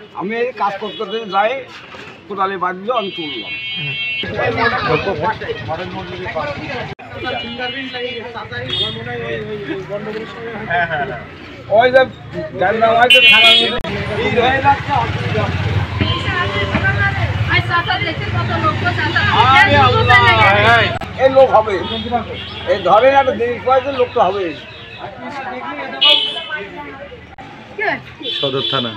আমি এই কাজ করতে যাই, কোদালে বাঁধলো, আমি তুললাম। ওই যে এই লোক হবে, এই ধরেন একটা জিনিস পাইছে, লোকটা হবে। সদর থানা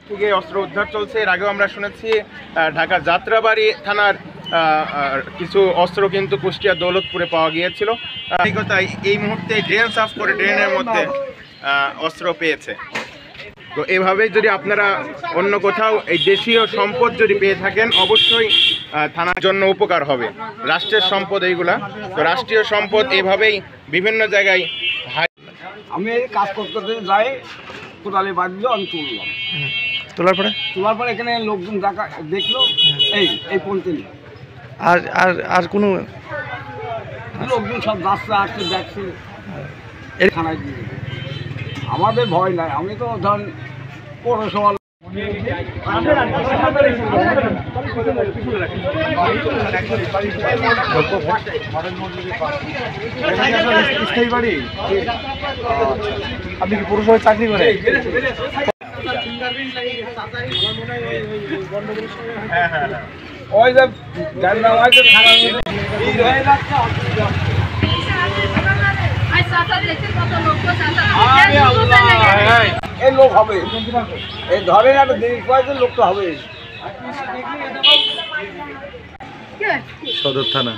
থেকে অস্ত্র উদ্ধার চলছে। এর আগেও আমরা শুনেছি ঢাকা যাত্রাবাড়ি থানার কিছু অস্ত্র কিন্তু কুষ্টিয়া দৌলতপুরে পাওয়া গিয়েছিল। এই মুহূর্তে ড্রেন সাফ করে ড্রেনের মধ্যে অস্ত্র পেয়েছে। তো এভাবেই যদি আপনারা অন্য কোথাও এই দেশীয় সম্পদ যদি পেয়ে থাকেন, অবশ্যই থানার জন্য উপকার হবে। রাষ্ট্রের সম্পদ এইগুলা, তো রাষ্ট্রীয় সম্পদ এভাবেই বিভিন্ন জায়গায়। আমি এই কাজ করতে যাই, কোদালে বাঁধলো, আমি তুললাম। তোলার পরে এখানে লোকজন দেখলো, এই পন্থী আর আর আর কোনো লোকজন সব রাস্তা আসছে, দেখছে, এই থানায় দিয়ে। আমাদের ভয় নাই, আমি তো ধরেন পৌরসভা আপনি কি পৌরসভায় চাকরি করেন? ওই যে থানার হয়ে যাচ্ছে। এই লোক হবে, এই ধরেন একটা জিনিস পাইছে, লোকটা হবে। সদর থানা